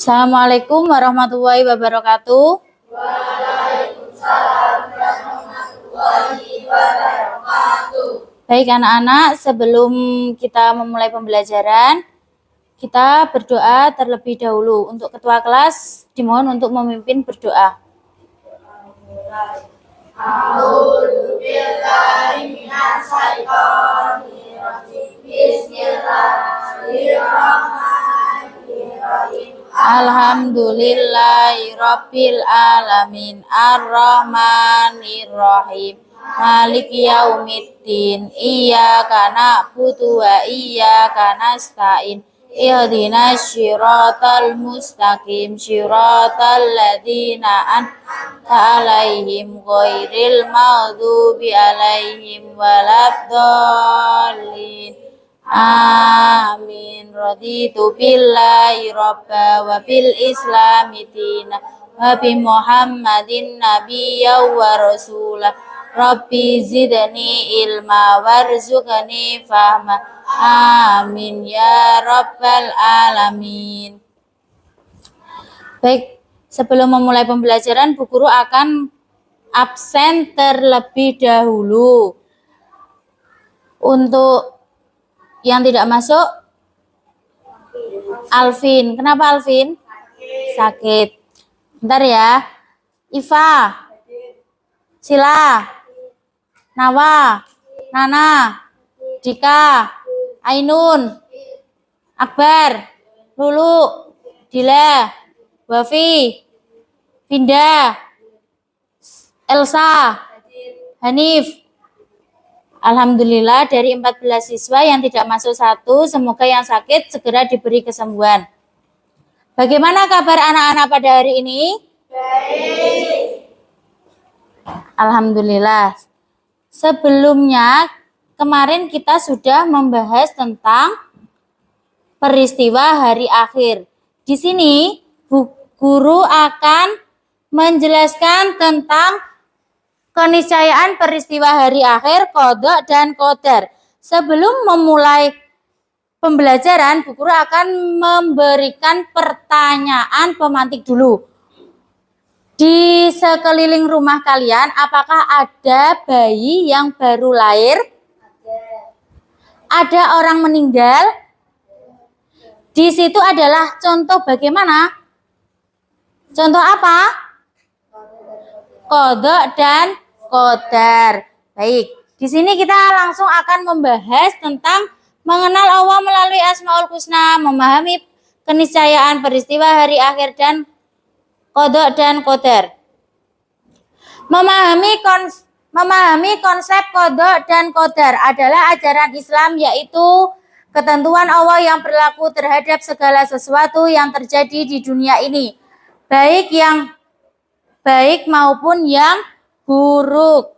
Assalamualaikum warahmatullahi wabarakatuh. Baik anak-anak, sebelum kita memulai pembelajaran, kita berdoa terlebih dahulu. Untuk ketua kelas, dimohon untuk memimpin berdoa. Alhamdulillahirabbil alamin arrahmanirrahim maliki yaumiddin iyyaka na'budu wa iyyaka nasta'in ihdinas siratal mustaqim siratal ladzina an'amta 'alaihim ghairil maghdubi 'alaihim waladdallin. Amin. Raditu billahi robba wa bil islami dina wa bi muhammadin nabiyya wa rasulah. Rabbi zidni ilma warzuqni fahma. Amin ya rabbal alamin. Baik, sebelum memulai pembelajaran, Bu Guru akan absen terlebih dahulu. Untuk yang tidak masuk, Alvin. Kenapa Alvin? Sakit. Bentar ya. Iva, Sila, Nawa, Nana, Dika, Ainun, Akbar, Lulu, Dila, Wafi, Pinda, Elsa, Hanif. Alhamdulillah dari 14 siswa yang tidak masuk 1, semoga yang sakit segera diberi kesembuhan. Bagaimana kabar anak-anak pada hari ini? Baik. Alhamdulillah. Sebelumnya kemarin kita sudah membahas tentang peristiwa hari akhir. Di sini Bu Guru akan menjelaskan tentang keniscayaan peristiwa hari akhir, qada dan qadar. Sebelum memulai pembelajaran, Bu Guru akan memberikan pertanyaan pemantik dulu. Di sekeliling rumah kalian, apakah ada bayi yang baru lahir? Ada orang meninggal? Di situ adalah contoh bagaimana? Contoh apa? Qada dan qadar. Baik, di sini kita langsung akan membahas tentang mengenal Allah melalui Asmaul Husna, memahami keniscayaan peristiwa hari akhir dan qada dan qadar. Memahami konsep qada dan qadar adalah ajaran Islam, yaitu ketentuan Allah yang berlaku terhadap segala sesuatu yang terjadi di dunia ini, baik yang baik maupun yang buruk.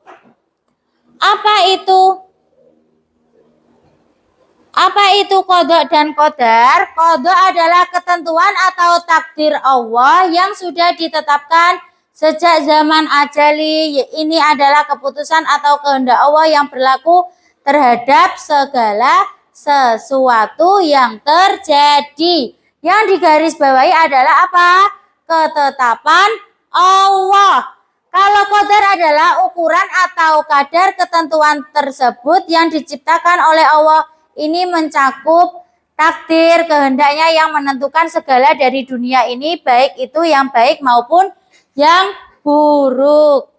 Apa itu qada dan qadar? Qada adalah ketentuan atau takdir Allah yang sudah ditetapkan sejak zaman azali. Ini adalah keputusan atau kehendak Allah yang berlaku terhadap segala sesuatu yang terjadi. Yang digarisbawahi adalah apa? Ketetapan Allah. Kalau qadar adalah ukuran atau kadar ketentuan tersebut yang diciptakan oleh Allah. Ini mencakup takdir, kehendaknya yang menentukan segala dari dunia ini, baik itu yang baik maupun yang buruk.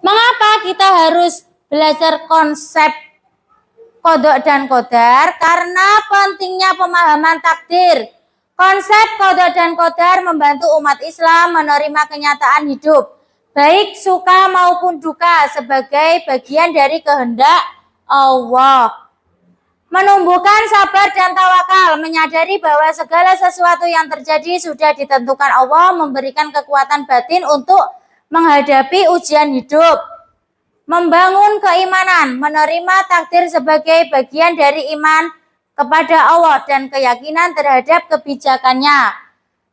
Mengapa kita harus belajar konsep qada dan qadar? Karena pentingnya pemahaman takdir. Konsep qada dan qadar membantu umat Islam menerima kenyataan hidup, baik suka maupun duka, sebagai bagian dari kehendak Allah. Menumbuhkan sabar dan tawakal, menyadari bahwa segala sesuatu yang terjadi sudah ditentukan Allah, memberikan kekuatan batin untuk menghadapi ujian hidup. Membangun keimanan, menerima takdir sebagai bagian dari iman kepada Allah dan keyakinan terhadap kebijakannya.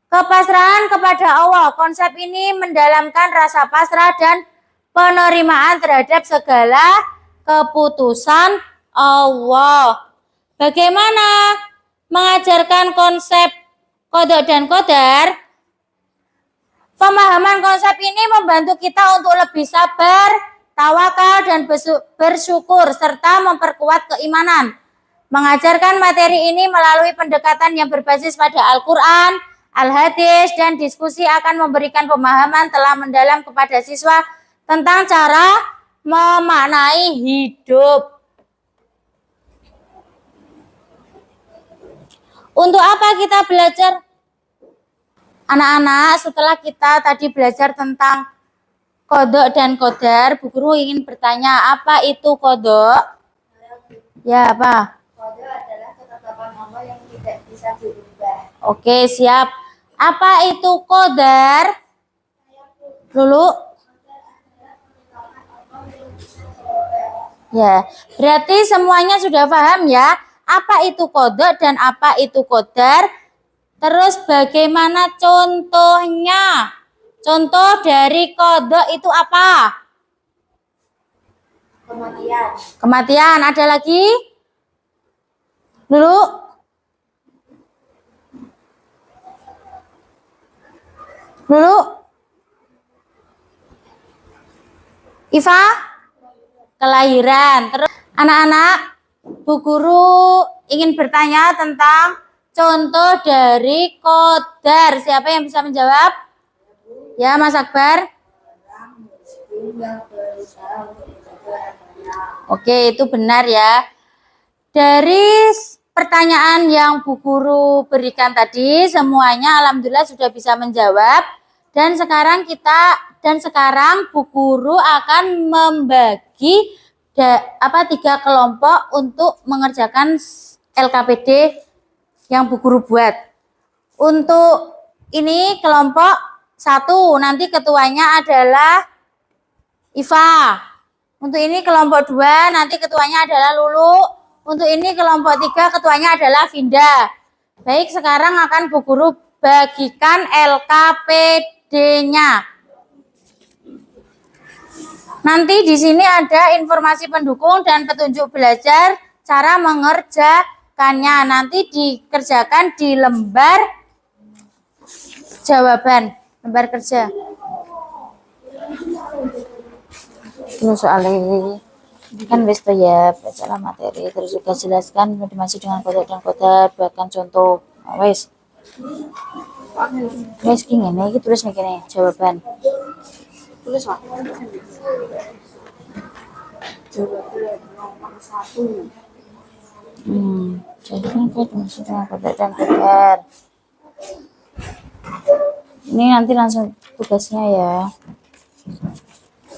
Kepasrahan kepada Allah, konsep ini mendalamkan rasa pasrah dan penerimaan terhadap segala keputusan Allah. Bagaimana mengajarkan konsep kodok dan kodar. Pemahaman konsep ini membantu kita untuk lebih sabar, tawakal, dan bersyukur, serta memperkuat keimanan. Mengajarkan materi ini melalui pendekatan yang berbasis pada Al-Quran, Al-Hadis, dan diskusi akan memberikan pemahaman telah mendalam kepada siswa tentang cara memaknai hidup. Untuk apa kita belajar? Anak-anak, setelah kita tadi belajar tentang kodok dan kodar, Bu Guru ingin bertanya, apa itu kodok? Ya, apa? Kodok adalah ketetapan Allah yang tidak bisa dirubah. Oke, siap. Apa itu kodar? Dulu. Ya, berarti semuanya sudah paham ya, apa itu kodok dan apa itu kodar. Terus bagaimana contohnya? Contoh dari kodok itu apa? Kematian. Kematian. Ada lagi? Dulu. Dulu. Iva? Kelahiran. Terus anak-anak, Bu Guru ingin bertanya tentang contoh dari kodar. Siapa yang bisa menjawab? Ya, Mas Akbar. Oke, itu benar ya. Dari pertanyaan yang Bu Guru berikan tadi, semuanya alhamdulillah sudah bisa menjawab. Dan sekarang Bu Guru akan membagi 3 kelompok untuk mengerjakan LKPD yang Bu Guru buat. Untuk ini kelompok 1, nanti ketuanya adalah Iva. Untuk ini kelompok 2, nanti ketuanya adalah Lulu. Untuk ini kelompok 3, ketuanya adalah Vinda. Baik, sekarang akan Bu Guru bagikan LKPD-nya. Nanti di sini ada informasi pendukung dan petunjuk belajar cara mengerjakannya. Nanti dikerjakan di lembar jawaban, lembar kerja. Ini soalnya kan wis ya, bacalah materi terus juga jelaskan dimaksud dengan kodok dan kodar, bahkan contoh. Wis ki ngene iki tulis nih kene jawaban. Tulis Pak. Jawaban nomor 1. Jadi kan dimaksud dengan kodok dan kodar. Ini nanti langsung tugasnya ya.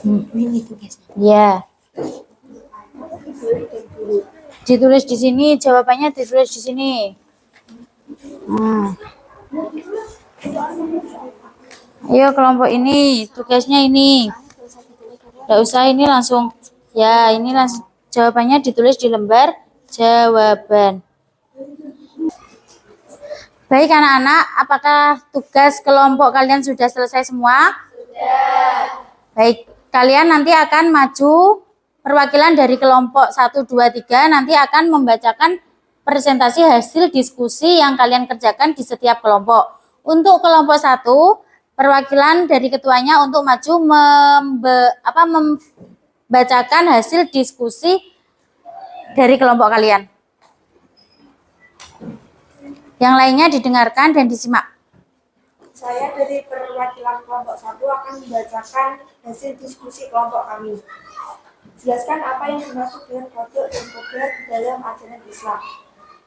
Ini tugas. Ya. Ditulis di sini, jawabannya ditulis di sini. Ayo kelompok ini, tugasnya ini. Nggak usah, ini langsung. Ya, ini langsung jawabannya ditulis di lembar jawaban. Baik anak-anak, apakah tugas kelompok kalian sudah selesai semua? Sudah. Baik, kalian nanti akan maju perwakilan dari kelompok 1, 2, 3 nanti akan membacakan presentasi hasil diskusi yang kalian kerjakan di setiap kelompok. Untuk kelompok 1, perwakilan dari ketuanya untuk maju membacakan hasil diskusi dari kelompok kalian. Yang lainnya didengarkan dan disimak. Saya dari perwakilan kelompok 1 akan membacakan hasil diskusi kelompok kami. Jelaskan apa yang dimaksud dengan kodok dan kodar di dalam ajaran Islam.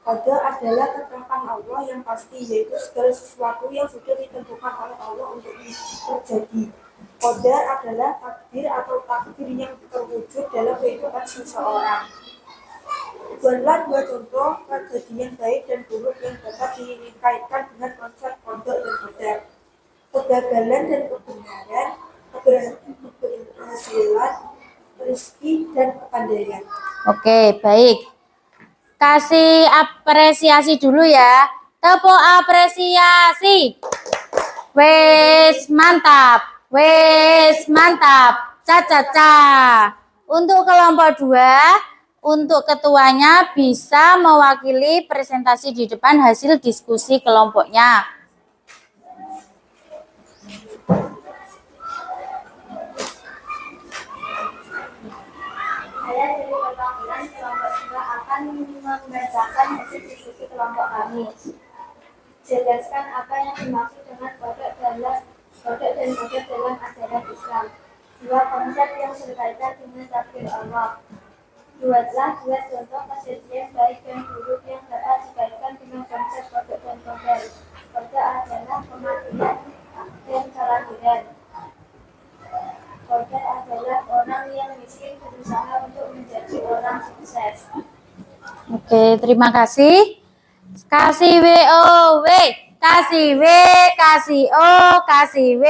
Kodok adalah ketetapan Allah yang pasti, yaitu segala sesuatu yang sudah ditentukan oleh Allah untuk terjadi. Kodar adalah takdir atau takdir yang terwujud dalam kehidupan seseorang. Buatlah 2 contoh kejadian baik dan buruk yang dapat dikaitkan dengan konsep kodok dan kodar. Kegagalan dan kebenaran, keberhasilan, rezeki dan kepandaian. Oke, baik. Kasih apresiasi dulu ya. Tepuk apresiasi. Wes mantap. Wes mantap. Caca. Untuk kelompok 2, untuk ketuanya bisa mewakili presentasi di depan hasil diskusi kelompoknya. membacakan hasil diskusi kelompok kami. Jelaskan apa yang dimaksud dengan kodok dan kodok dalam ajaran Islam. 2 konsep yang berkaitan dengan takdir Allah. Buatlah 2 contoh kejadian baik dan buruk yang dapat dikaitkan dengan konsep kodok dan kodar. Kodok adalah kematian dan kelahiran. Kodar adalah orang yang miskin berusaha untuk menjadi orang sukses. Oke, terima kasih. Kasih W, kasih W, kasih O, kasih W.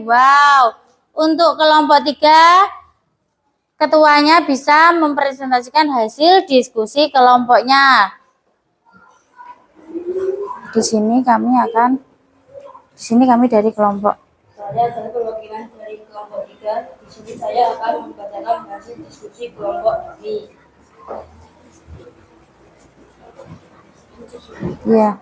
Wow. Untuk kelompok 3, ketuanya bisa mempresentasikan hasil diskusi kelompoknya. Di sini kami dari kelompok. Saya adalah perwakilan dari kelompok 3. Di sini saya akan membacakan hasil diskusi kelompok kami. Iya.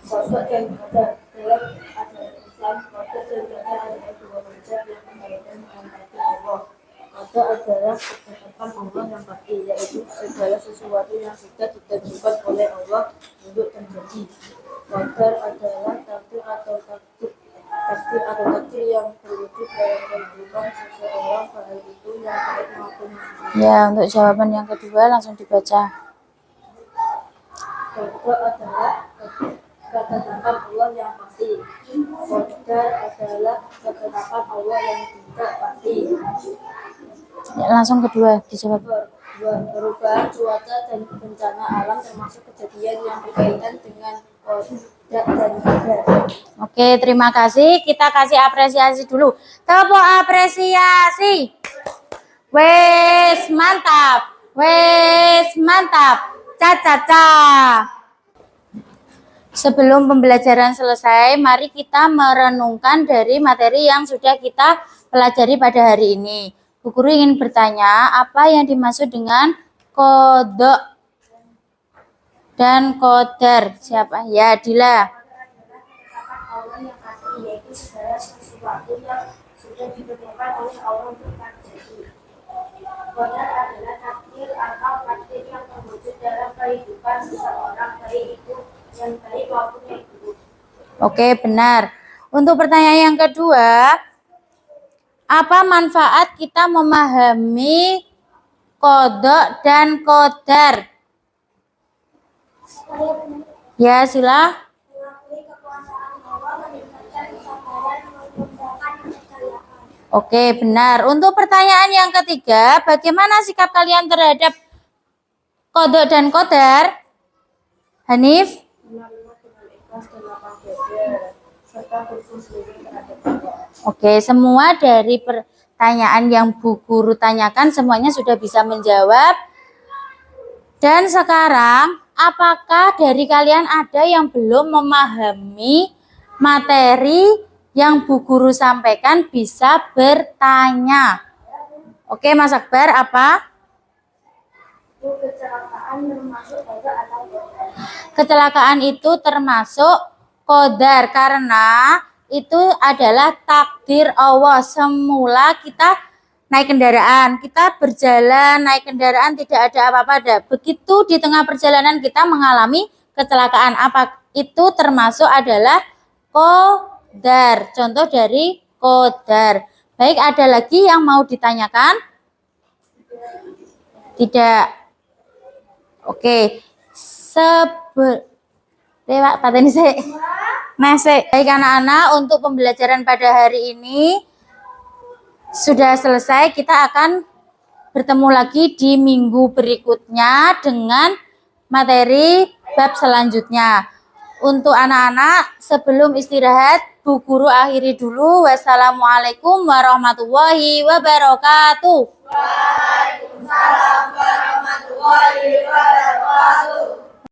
Kodok dan kodar dalam ajaran Islam. Kodok dan kodar adalah 2 konsep yang berkaitan dengan takdir Allah. Kodok adalah ketetapan Allah yang pasti, yaitu segala sesuatu yang sudah ditentukan oleh Allah untuk terjadi. Kodar adalah takdir yang terwujud dalam kehidupan seseorang, baik itu yang baik maupun yang buruk. Ya, untuk jawaban yang kedua langsung dibaca. Kodok adalah ketetapan Allah yang pasti. Kodar adalah ketetapan Allah yang tidak pasti. Ya, langsung kedua dijawab. Perubahan cuaca dan bencana alam termasuk kejadian yang berkaitan dengan kodar dan kodar. Oke, terima kasih. Kita kasih apresiasi dulu. Tepuk apresiasi. Wes, mantap. Wes, mantap. Caca. Sebelum pembelajaran selesai, mari kita merenungkan dari materi yang sudah kita pelajari pada hari ini. Bu Guru ingin bertanya, apa yang dimaksud dengan kodok dan kodar? Siapa? Ya, Dila. Allah yang pasti, yaitu segala sesuatu yang sudah ditentukan oleh Allah untuk terjadi. Kodar adalah takdir atau takdir yang terwujud dalam kehidupan seseorang, baik itu yang baik maupun yang buruk. Oke, benar. Untuk pertanyaan yang kedua, apa manfaat kita memahami kodok dan kodar? Ya, sila. Mengakui kekuasaan Allah, meningkatkan kesabaran, menumbuhkan kepercayaan. Oke, benar. Untuk pertanyaan yang ketiga, bagaimana sikap kalian terhadap kodok dan kodar? Hanif? Menerima dengan ikhlas dan lapang dada, serta berfungsi terhadap Allah. Oke, semua dari pertanyaan yang Bu Guru tanyakan semuanya sudah bisa menjawab. Dan sekarang, apakah dari kalian ada yang belum memahami materi yang Bu Guru sampaikan bisa bertanya? Oke, Mas Akbar, apa? Kecelakaan termasuk kodar atau kodar. Kecelakaan itu termasuk kodar karena itu adalah takdir Allah. Semula kita naik kendaraan, kita berjalan naik kendaraan tidak ada apa-apa. Begitu di tengah perjalanan kita mengalami kecelakaan, apa itu termasuk adalah kodar. Contoh dari kodar. Baik, ada lagi yang mau ditanyakan? Tidak. Oke. Lewat pateni sih. Baik anak-anak, untuk pembelajaran pada hari ini sudah selesai. Kita akan bertemu lagi di minggu berikutnya dengan materi bab selanjutnya. Untuk anak-anak, sebelum istirahat, Bu Guru akhiri dulu. Wassalamualaikum warahmatullahi wabarakatuh. Waalaikumsalam warahmatullahi wabarakatuh.